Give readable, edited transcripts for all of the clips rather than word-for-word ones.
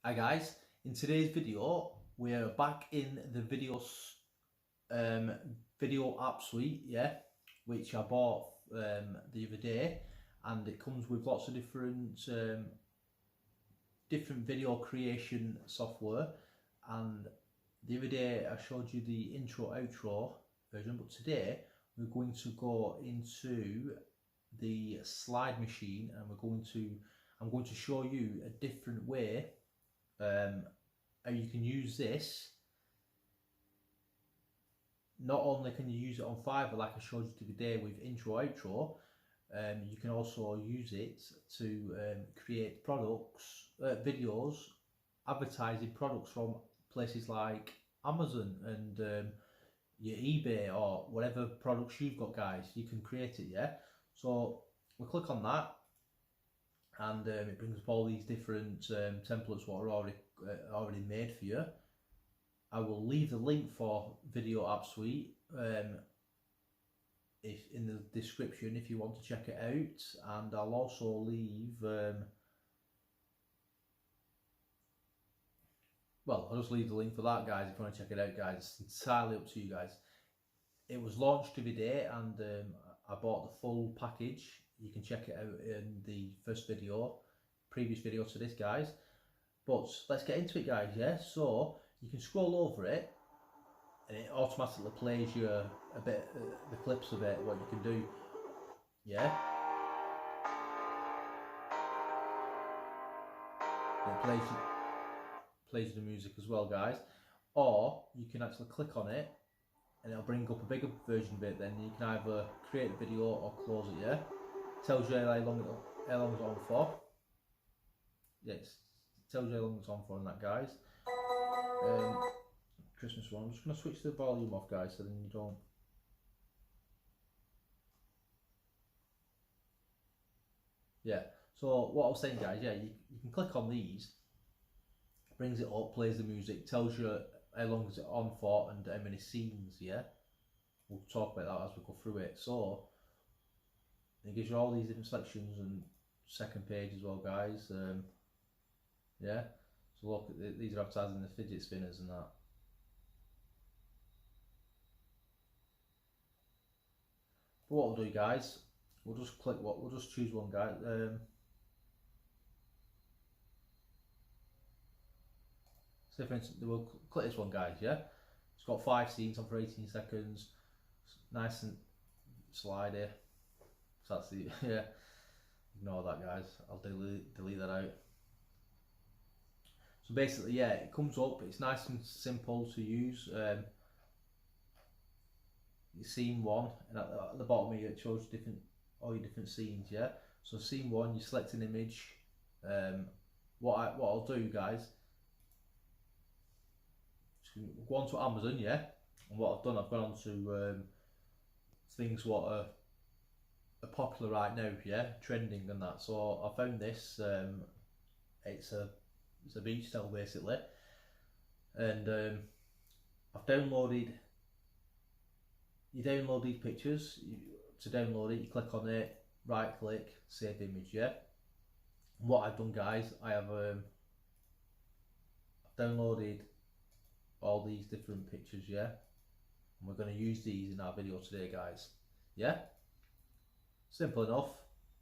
Hi guys, in today's video we're back in the video app suite, which I bought the other day, and it comes with lots of different video creation software. And the other day I showed you the intro outro version, but today we're going to go into the slide machine, and I'm going to show you a different way how you can use this. Not only can you use it on Fiverr like I showed you today with intro outro, you can also use it to create products, videos advertising products from places like Amazon and your eBay or whatever products you've got, guys. You can create it, so we'll click on that, and it brings up all these different templates what are already made for you. I will leave the link for Video App Suite if in the description if you want to check it out, and I'll also leave well, I'll just leave the link for that, guys, if you want to check it out, guys. It's entirely up to you guys. It was launched today, and I bought the full package. You can check it out in the previous video to this, guys. But let's get into it, guys. So you can scroll over it and it automatically plays you a bit the clips of it, what you can do. And it plays the music as well, guys. Or you can actually click on it and it'll bring up a bigger version of it. Then you can either create the video or close it. Tells you how long it's on for. It tells you how long it's on for, and that, guys. Christmas one. I'm just going to switch the volume off, guys, so then you don't. So what I was saying, guys, you can click on these, brings it up, plays the music, tells you how long is it on for and how many scenes. We'll talk about that as we go through it. So it gives you all these different sections and second page as well, guys. So look, these are advertising the fidget spinners and that. But what we'll do, guys, we'll just choose one, guys. So for instance, we'll click this one, guys. It's got 5 scenes on for 18 seconds. It's nice and slidey. So that's the ignore that, guys. I'll delete that out. So basically, it comes up. It's nice and simple to use. Scene 1, and at the bottom here it shows all your different scenes. So scene 1, you select an image. What I'll do, guys, go on to Amazon, and what I've done, I've gone on to things what are popular right now, trending and that. So I found this. It's a beach style, basically, and I've downloaded. You download these pictures. To download it, you click on it, right click, save image. And what I've done, guys, I have I've downloaded all these different pictures, and we're going to use these in our video today, guys. Simple enough.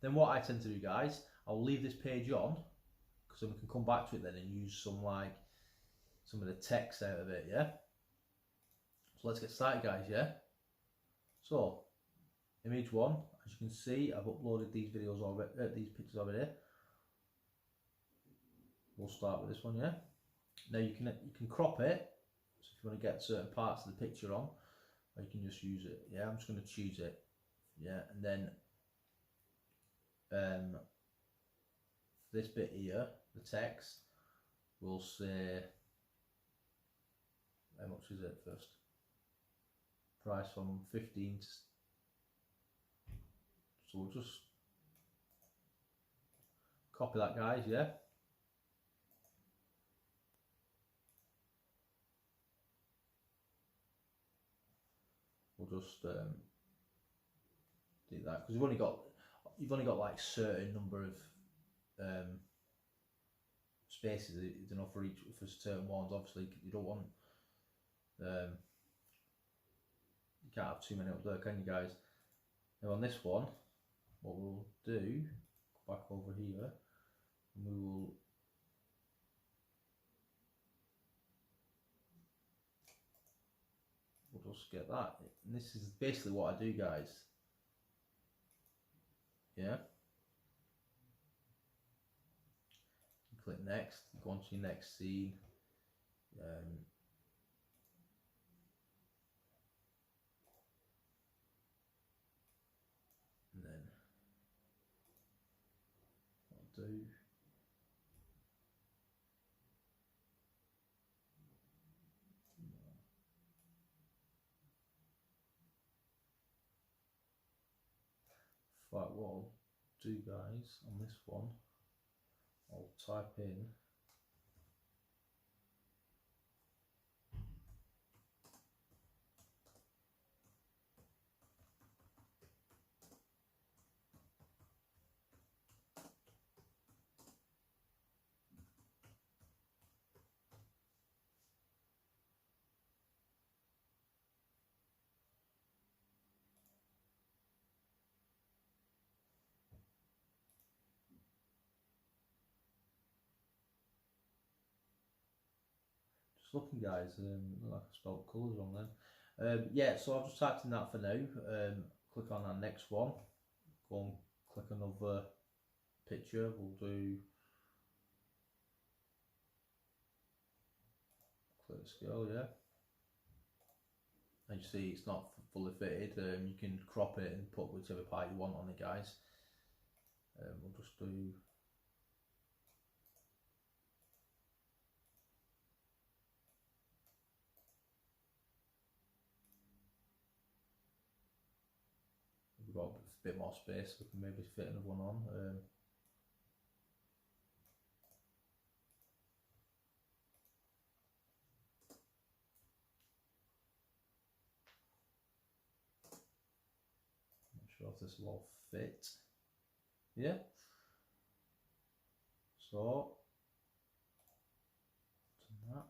Then what I tend to do, guys, I'll leave this page on, because then we can come back to it then and use some of the text out of it. So let's get started, guys. So image 1, as you can see, I've uploaded these videos already, these pictures already. We'll start with this one. Now you can crop it. So if you want to get certain parts of the picture on, or you can just use it. I'm just going to choose it. And then this bit here, the text, will say how much is it first. Price from 15 to, so we'll just copy that, guys. We'll just do that, because you've only got like certain number of spaces is enough for each, for certain ones. Obviously you don't want you can't have too many up there, can you guys? Now on this one, what we'll do, go back over here, and we will we'll just get that. And this is basically what I do, guys. Yeah. You click next, you go on to your next scene. And then what I'll do, right, what I'll do, guys, on this one, I'll type in looking, guys, like I spelled colours wrong then. Yeah, so I've just typed in that for now. Click on that next one, go and click another picture. We'll do, click scale, yeah. And you see it's not fully fitted. You can crop it and put whichever part you want on it, guys. We'll just do, we've got a bit more space, we can maybe fit another one on. Not sure if this will all fit. Yeah. So that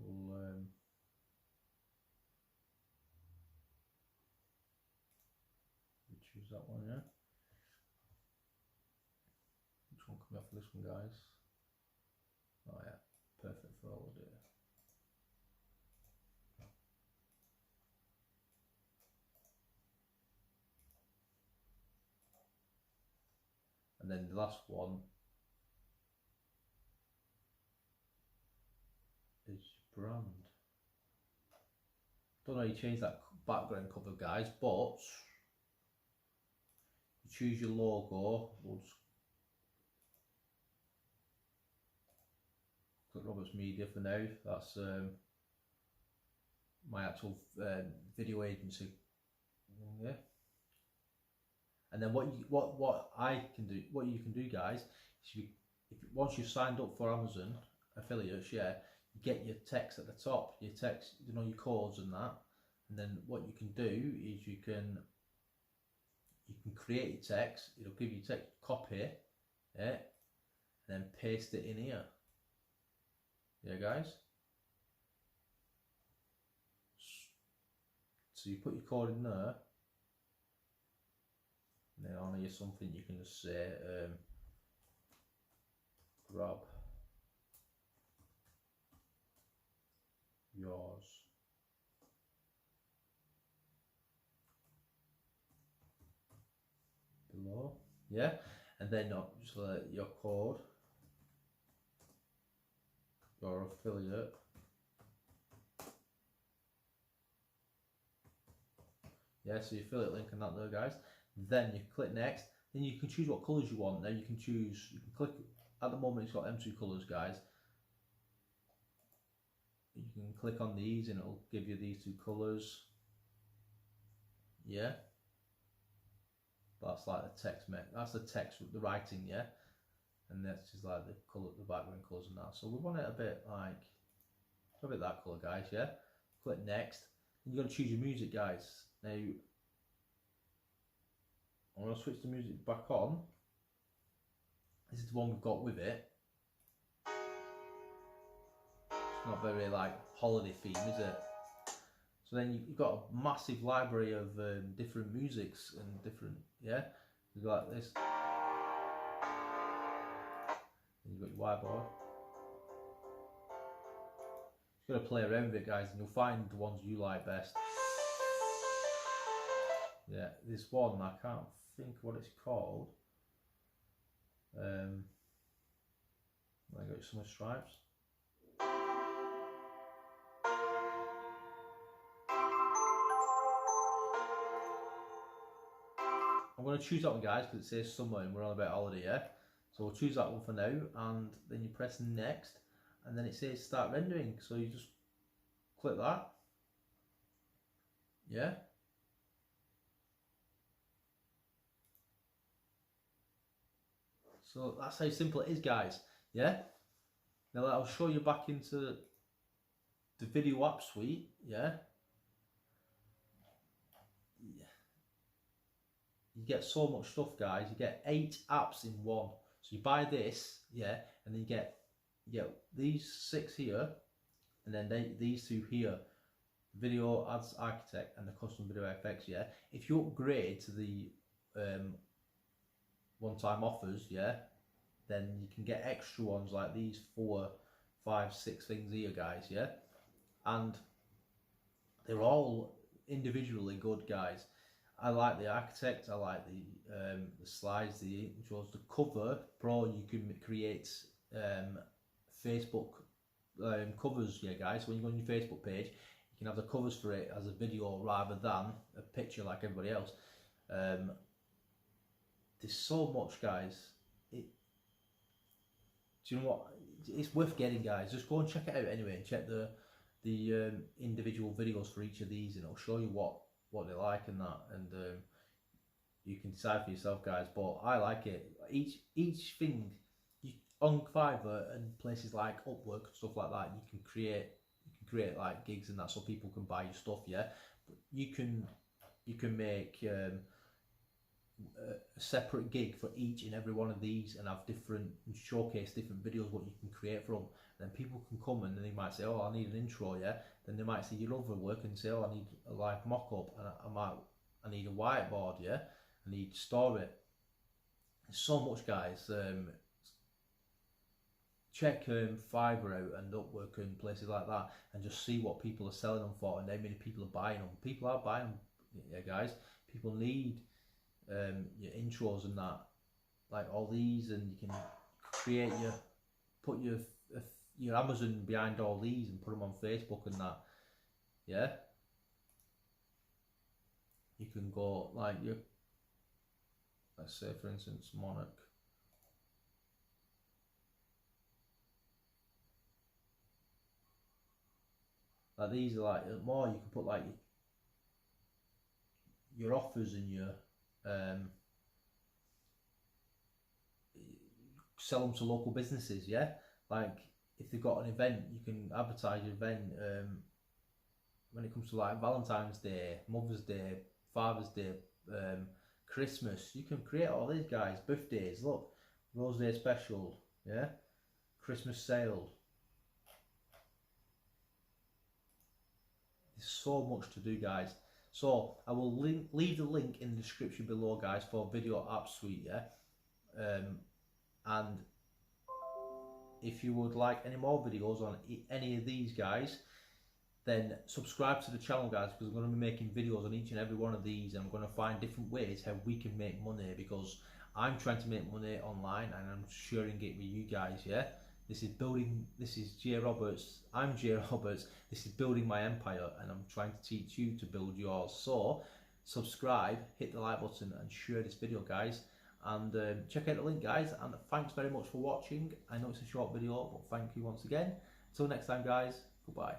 we'll choose that one, yeah. Which one can we have for this one, guys? Oh yeah, perfect for all of it. And then the last one is brand. Don't know how you change that background cover, guys, but you choose your logo. We'll just click Robert's Media for now. That's my actual video agency. Yeah. And then what you can do, guys, is once you've signed up for Amazon affiliates, yeah, you get your text at the top, your text, you know, your codes and that. And then what you can do is you can create your text. It'll give you text, copy, yeah, and then paste it in here. Yeah, guys. So you put your code in there. And then on here something you can just say grab yours below, yeah, and then just your code, your affiliate, yeah, so your affiliate link and that there, guys. Then you click next, then you can choose what colours you want. Now you can click, at the moment it's got them two colours, guys. You can click on these and it'll give you these two colours. Yeah. That's like the text, that's the text with the writing, yeah. And that's just like the colour, the background colours and that. So we want it a bit that colour, guys, yeah. Click next. And you've got to choose your music, guys. Now I'm going to switch the music back on. This is the one we've got with it. It's not very like holiday theme, is it? So then you've got a massive library of different musics and different, yeah. You got like this. And you've got your whiteboard. You've got to play around with it, guys, and you'll find the ones you like best. Yeah, this one I can't think what it's called. I got some stripes. I'm going to choose that one, guys, because it says summer and we're on about holiday, yeah? So we'll choose that one for now, and then you press next, and then it says start rendering. So you just click that, yeah? So that's how simple it is, guys, yeah? Now I'll show you back into the video app suite, yeah? You get so much stuff, guys. You get 8 apps in one. So you buy this, yeah, and then you get these 6 here, and then these 2 here, video ads architect and the custom video effects, yeah. If you upgrade to the one-time offers, yeah, then you can get extra ones like these 4, 5, 6 things here, guys, yeah, and they're all individually good, guys. I like the architect, I like the slides, the intros, the cover. Pro, you can create Facebook covers, yeah, guys. When you go on your Facebook page, you can have the covers for it as a video rather than a picture like everybody else. There's so much, guys. Do you know what? It's worth getting, guys. Just go and check it out anyway, and check the individual videos for each of these, and it'll show you what they like and that, and you can decide for yourself, guys. But I like it. Each thing on Fiverr and places like Upwork and stuff like that, you can create like gigs and that, so people can buy your stuff, yeah. But you can make a separate gig for each and every one of these, and have different, and showcase different videos what you can create from. Then people can come and they might say, oh, I need an intro, yeah. Then they might see your other work and say, oh, I need a live mock-up, and I need a whiteboard, yeah. I need to store it. There's so much, guys. Check Fiverr out and Upwork and places like that, and just see what people are selling them for and how many people are buying them. People are buying them, yeah, guys. People need your intros and that, like all these, and you can create put your Amazon behind all these and put them on Facebook and that, yeah. You can go like let's say for instance Monarch. Like these are like more, you can put like your offers and your sell them to local businesses, yeah. Like if they've got an event, you can advertise your event. When it comes to like Valentine's Day, Mother's Day, Father's Day, Christmas, you can create all these, guys. Birthdays, look, Rose Day special, yeah, Christmas sale. There's so much to do, guys. So I will leave the link in the description below, guys, for Video App Suite, yeah. And if you would like any more videos on any of these, guys, then subscribe to the channel, guys, because I'm going to be making videos on each and every one of these, and I'm going to find different ways how we can make money, because I'm trying to make money online and I'm sharing it with you guys, yeah. This is Jay Roberts. I'm Jay Roberts. This is building my empire, and I'm trying to teach you to build yours. So subscribe, hit the like button, and share this video, guys. And check out the link, guys. And thanks very much for watching. I know it's a short video, but thank you once again. Until next time, guys. Goodbye.